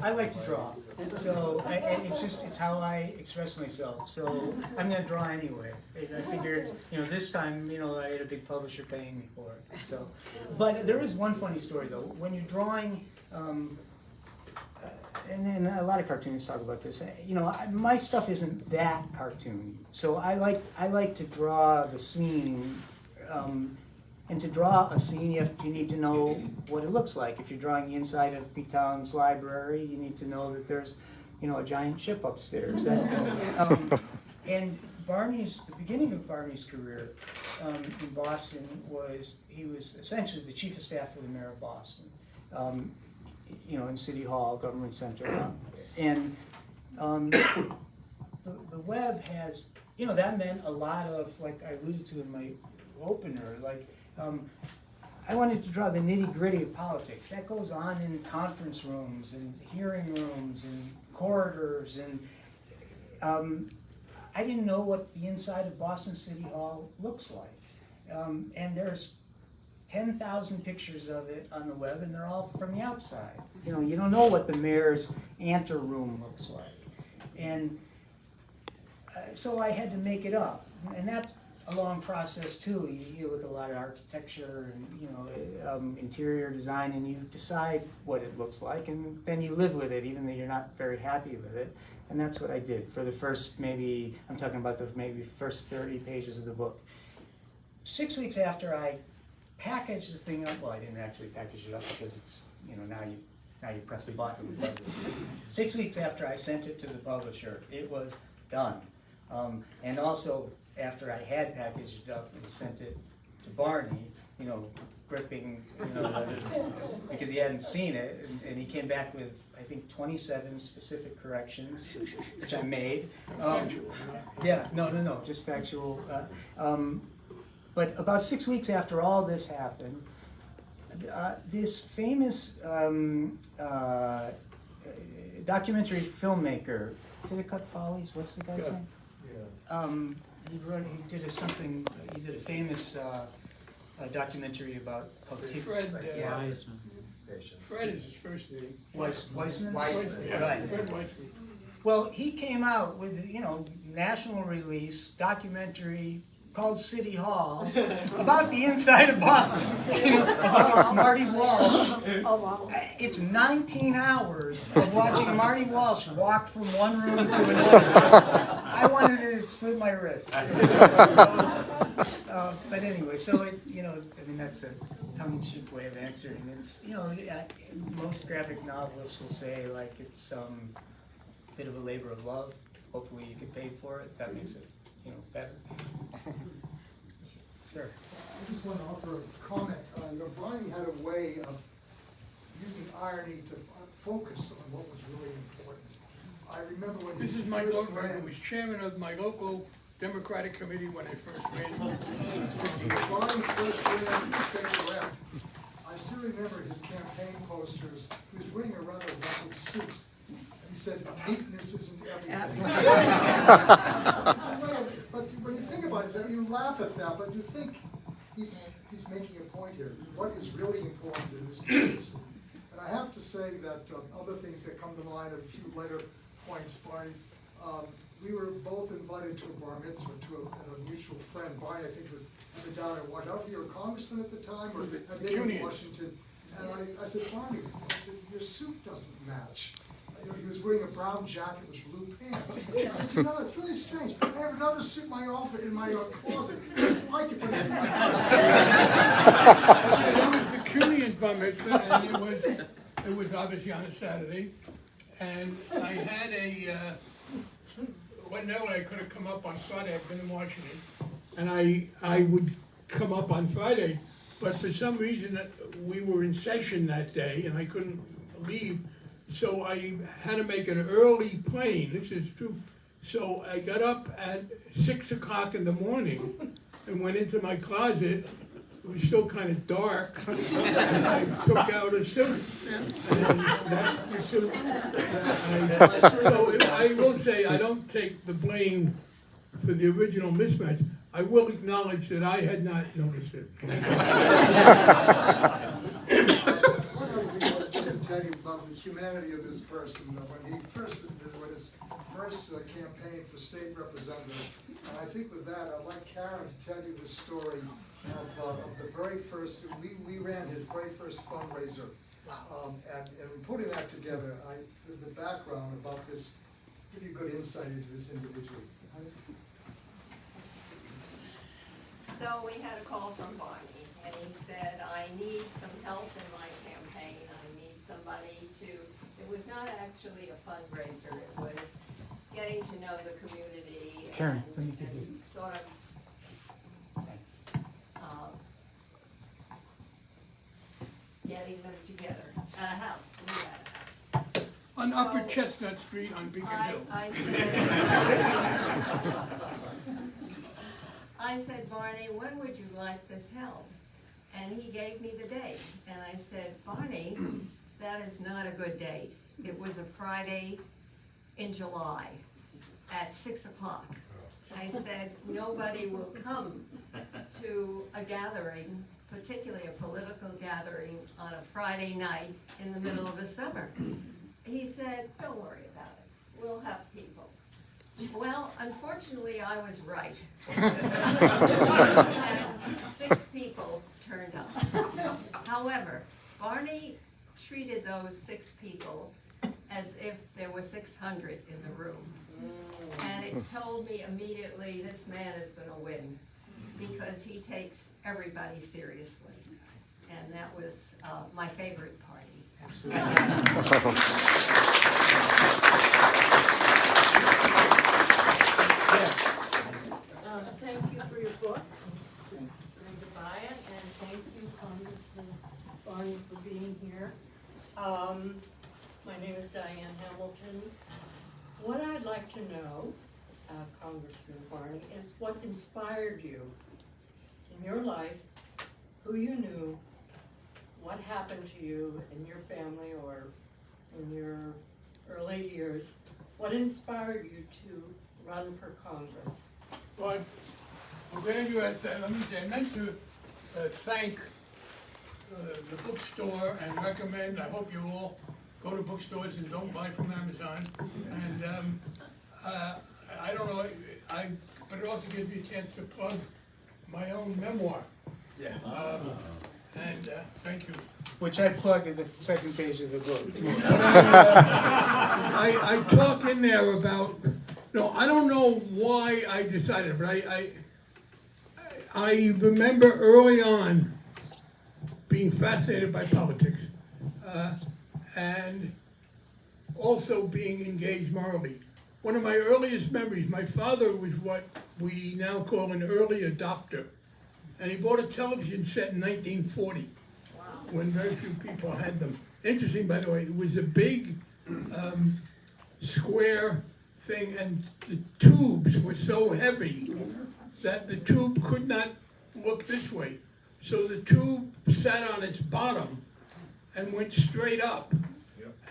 I like to draw, so and it's how I express myself. So I'm gonna draw anyway. I figured, this time, I had a big publisher paying me for it. So, but there is one funny story though. When you're drawing, and a lot of cartoonists talk about this. My stuff isn't that cartoony. So I like to draw the scene. And to draw a scene, you need to know what it looks like. If you're drawing the inside of Ptown's library, you need to know that there's, a giant ship upstairs. And the beginning of Barney's career in Boston he was essentially the chief of staff for the mayor of Boston, in City Hall, Government Center. And the web has, that meant a lot of, like I alluded to in my opener, I wanted to draw the nitty-gritty of politics. That goes on in conference rooms and hearing rooms and corridors, and I didn't know what the inside of Boston City Hall looks like. And there's 10,000 pictures of it on the web, and they're all from the outside. You don't know what the mayor's anteroom looks like. And so I had to make it up, and that's a long process too. You look at a lot of architecture and interior design, and you decide what it looks like, and then you live with it, even though you're not very happy with it. And that's what I did for the first I'm talking about the first 30 pages of the book. 6 weeks after I packaged the thing up, well, I didn't actually package it up because it's now you press the button. 6 weeks after I sent it to the publisher, it was done. And also, after I had packaged it up and sent it to Barney, gripping, because he hadn't seen it, and he came back with, I think, 27 specific corrections, which I made. Yeah, no, just factual. But about 6 weeks after all this happened, this famous documentary filmmaker, Cut Follies, what's the guy's name? He did a famous documentary about Fred, Fred is his first name. Weissman? Right. Right. Fred Weissman. Well, he came out with, national release documentary called City Hall about the inside of Boston, about Marty Walsh. Oh, wow. It's 19 hours of watching Marty Walsh walk from one room to another. I wanted to slit my wrist. But anyway, so that's a tongue-in-cheek way of answering. It's, most graphic novelists will say it's a bit of a labor of love. Hopefully you get paid for it. That makes it, better. Sir. I just want to offer a comment. Barney had a way of using irony to focus on what was really important. I remember when This he is my first local, I ran. was chairman of my local Democratic committee when I first ran. When Barney first ran for state rep, I still remember his campaign posters. He was wearing a rather ruffled suit. He said, neatness isn't everything. But when you think about it, you laugh at that, but you think he's making a point here. What is really important in this case? And I have to say that other things that come to mind, a few later points, Barney, we were both invited to a bar mitzvah to a mutual friend. Barney, I think, was down in Washington. You were a congressman at the time, or maybe in Washington. And I said, Barney, your suit doesn't match. He was wearing a brown jacket with blue pants. I said, it's really strange. I have another suit in my office, in my closet, just like it, but it's in my house. It was the CUNY bar mitzvah, and it was obviously on a Saturday. And I had one night when I could have come up on Friday, I've been in Washington, and I would come up on Friday, but for some reason we were in session that day, and I couldn't leave. So I had to make an early plane, this is true. So I got up at 6 o'clock in the morning and went into my closet. It was still kind of dark. And I took out a suit. And that's the suit. So I will say, I don't take the blame for the original mismatch. I will acknowledge that I had not noticed it. One other thing I wanted to tell you about the humanity of this person, when his first campaign for state representative, and I think with that, I'd like Karen to tell you the story of the very first, we ran his very first fundraiser. And putting that together, the background about this, give you good insight into this individual. So we had a call from Barney, and he said, I need some help in my campaign. I need somebody to, it was not actually a fundraiser, it was getting to know the community Karen, and, let me give you- and sort of getting them together at a house, we were at a house. On Upper So, Chestnut Street on Beacon Hill. I said, Barney, when would you like this held? And he gave me the date. And I said, Barney, that is not a good date. It was a Friday in July at 6 o'clock. I said, nobody will come to a gathering, particularly a political gathering, on a Friday night in the middle of the summer. He said, don't worry about it. We'll have people. Well, unfortunately, I was right. And 6 people turned up. However, Barney treated those 6 people as if there were 600 in the room. And it told me immediately, this man is gonna win, because he takes everybody seriously. And that was my favorite party. Thank you for your book, going to buy it, and thank you, Congressman Barney, for being here. My name is Diane Hamilton. What I'd like to know, Congressman Barney, is what inspired you in your life, who you knew, what happened to you in your family or in your early years, what inspired you to run for Congress? But I'm glad you asked that. Let me say, I meant to thank the bookstore and recommend, I hope you all go to bookstores and don't buy from Amazon. And I don't know, but it also gives me a chance to plug my own memoir. Yeah. And thank you. Which I plug at the second page of the book. I talk in there about, no, I don't know why I decided, but I remember early on being fascinated by politics, and also being engaged morally. One of my earliest memories, my father was what we now call an early adopter, and he bought a television set in 1940, when very few people had them. Interesting, by the way, it was a big square thing, and the tubes were so heavy that the tube could not look this way. So the tube sat on its bottom and went straight up.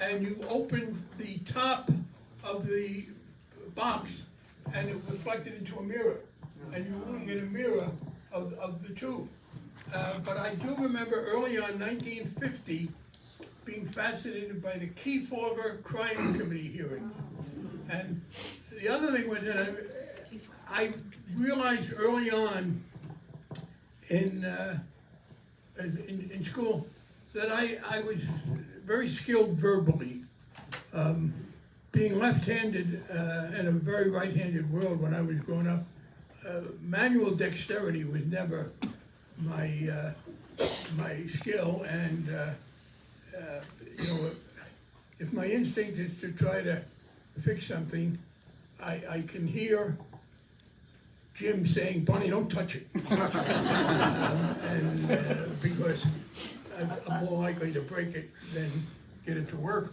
And you opened the top of the box and it reflected into a mirror. And you were looking at a mirror of the tube. But I do remember early on, 1950, being fascinated by the Kefauver Crime Committee hearing. And the other thing was that I realized early on in school that I was very skilled verbally. Being left-handed in a very right-handed world when I was growing up, manual dexterity was never my skill, and you know, if my instinct is to try to fix something, I can hear Jim saying, "Barney, don't touch it," and because I'm more likely to break it than get it to work.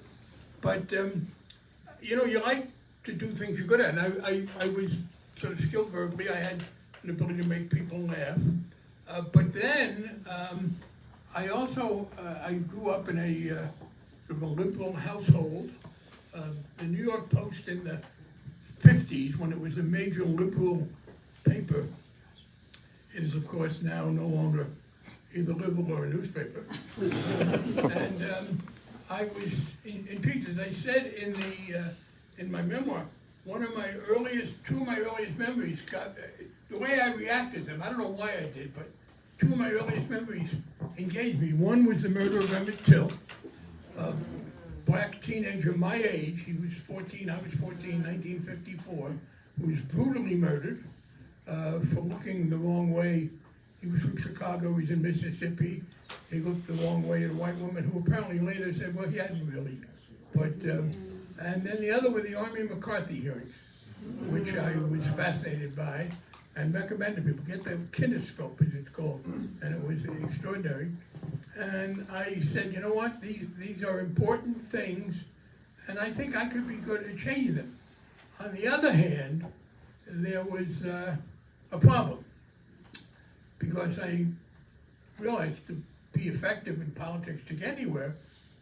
But you know, you like to do things you're good at, and I was sort of skilled verbally. I had an ability to make people laugh. But then I also I grew up in a sort of a liberal household. The New York Post in the 50s, when it was a major liberal paper. It is, of course, now no longer either liberal or a newspaper. And I was intrigued, as I said in my memoir, two of my earliest memories the way I reacted to them, I don't know why I did, but two of my earliest memories engaged me. One was the murder of Emmett Till, a black teenager my age. He was 14, I was 14, 1954, who was brutally murdered for looking the wrong way. He was from Chicago, he was in Mississippi. He looked the wrong way at a white woman who apparently later said, well, he hadn't really. But, and then the other were the Army McCarthy hearings, which I was fascinated by and recommended people get the kinescope, as it's called, and it was extraordinary. And I said, you know what, these are important things, and I think I could be good at changing them. On the other hand, there was a problem, because I realized to be effective in politics, to get anywhere,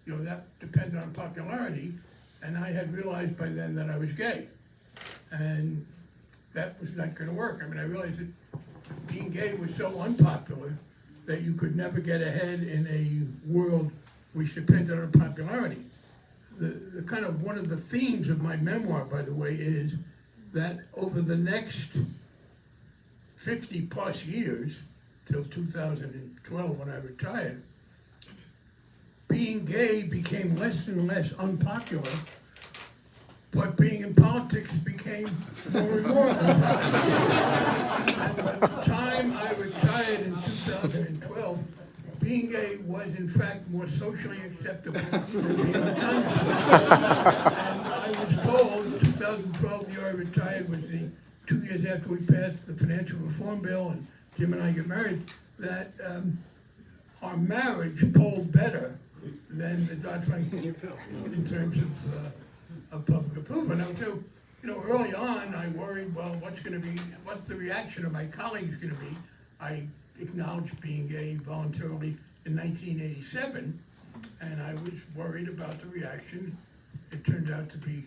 you know, that depended on popularity, and I had realized by then that I was gay. And that was not going to work. I mean, I realized that being gay was so unpopular that you could never get ahead in a world which depended on popularity. The kind of one of the themes of my memoir, by the way, is that over the next 50 plus years, till 2012 when I retired, being gay became less and less unpopular, but being in politics became more and more unpopular. And by the time I retired in 2012, being gay was in fact more socially acceptable than being unpopular. And I was told, 2012, the year I retired, was the 2 years after we passed the financial reform bill and Jim and I got married, that our marriage polled better than the Dodd-Frank in terms of public approval. Now, too, you know, early on, I worried, well, what's the reaction of my colleagues going to be? I acknowledged being gay voluntarily in 1987, and I was worried about the reaction. It turned out to be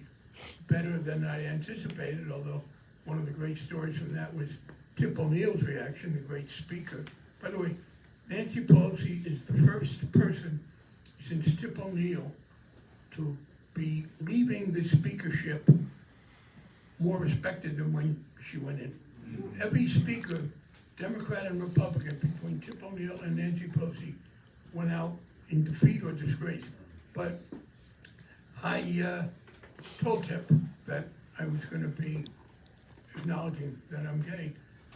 better than I anticipated, although one of the great stories from that was Tip O'Neill's reaction, the great speaker. By the way, Nancy Pelosi is the first person since Tip O'Neill to be leaving the speakership more respected than when she went in. Every speaker, Democrat and Republican, between Tip O'Neill and Nancy Pelosi, went out in defeat or disgrace. But I told Tip that I was going to be acknowledging that I'm gay.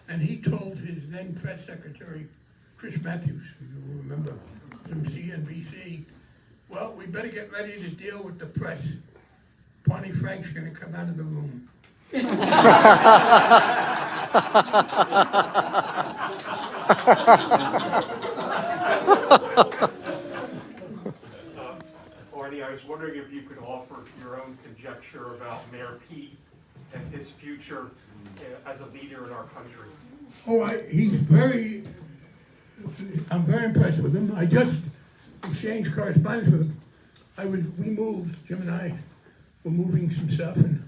And he told his then press secretary, Chris Matthews, you remember from CNBC, well, we better get ready to deal with the press. Barney Frank's going to come out of the room. Barney, I was wondering if you could offer your own conjecture about Mayor Pete and his future as a leader in our country. Oh, I'm very impressed with him. I just exchanged correspondence with him. We moved, Jim and I were moving some stuff, and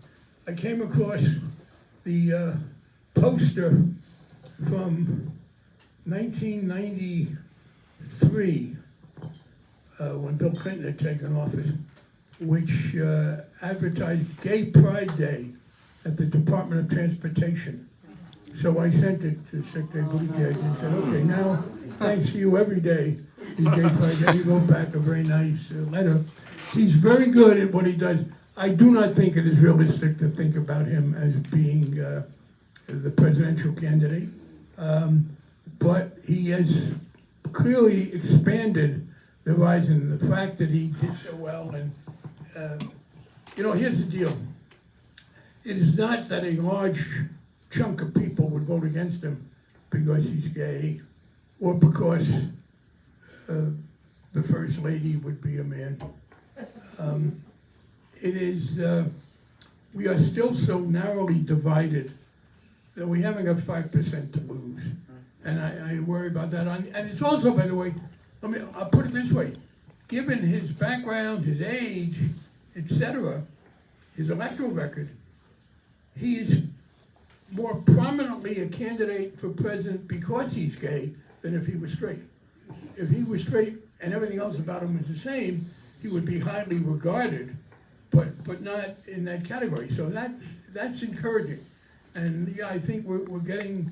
I came across the poster from 1993, when Bill Clinton had taken office, which advertised Gay Pride Day at the Department of Transportation. So I sent it to Secretary Buttigieg and said, okay, now, thanks to you every day, he wrote back a very nice letter. He's very good at what he does. I do not think it is realistic to think about him as being the presidential candidate. But he has clearly expanded the horizon. The fact that he did so well, and you know, here's the deal. It is not that a large chunk of people would vote against him because he's gay, or because the First Lady would be a man. It is, we are still so narrowly divided that we haven't got 5% to lose. And I worry about that. And it's also, by the way, I'll put it this way. Given his background, his age, etc., his electoral record, he is more prominently a candidate for president because he's gay than if he was straight. If he was straight and everything else about him was the same, he would be highly regarded, but not in that category. So that's encouraging. And yeah, I think we're getting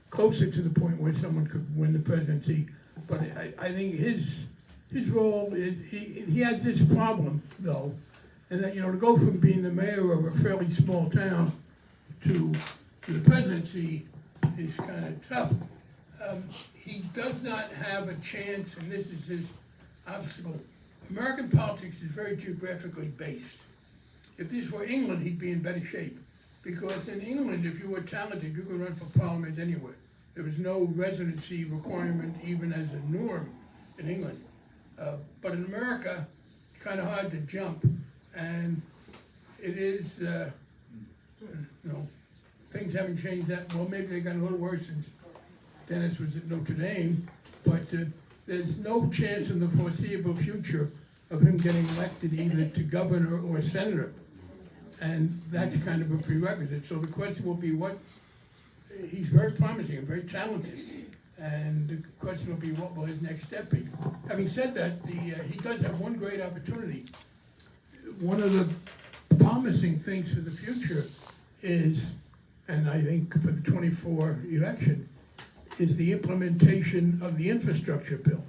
closer to the point where someone could win the presidency. But I think his role is, he has this problem though, and that, you know, to go from being the mayor of a fairly small town to the presidency is kind of tough. He does not have a chance, and this is his obstacle. American politics is very geographically based. If this were England, he'd be in better shape. Because in England, if you were talented, you could run for parliament anywhere. There was no residency requirement even as a norm in England. But in America, it's kind of hard to jump. And it is, you know, things haven't changed that, well, maybe they got a little worse since Dennis was at Notre Dame, but there's no chance in the foreseeable future of him getting elected either to governor or senator. And that's kind of a prerequisite. So the question will be he's very promising and very talented. And the question will be, what will his next step be? Having said that, he does have one great opportunity. One of the promising things for the future is, and I think for the 24 election, is the implementation of the infrastructure bill,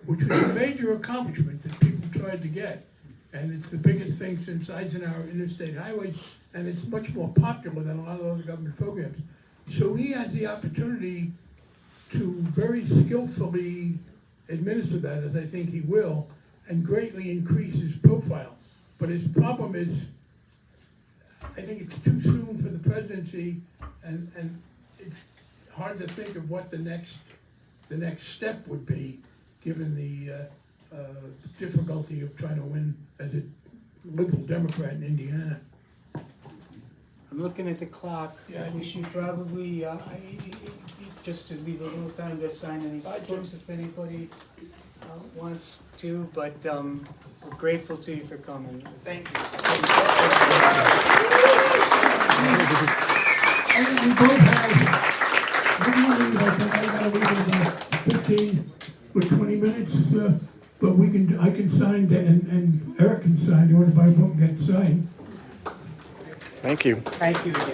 which was a major accomplishment that people tried to get. And it's the biggest thing since Eisenhower interstate highways, and it's much more popular than a lot of other government programs. So he has the opportunity to very skillfully administer that, as I think he will, and greatly increase his profile. But his problem is, I think it's too soon for the presidency, and it's hard to think of what the next step would be, given the difficulty of trying to win as a liberal Democrat in Indiana. I'm looking at the clock. Yeah, We should probably, just to leave a little time to sign any books if anybody wants to, but we're grateful to you for coming. Thank you. We both have, I gotta leave in about 15 or 20 minutes, but I can sign, and Eric can sign, you want to buy a book and get signed. Thank you. Thank you again.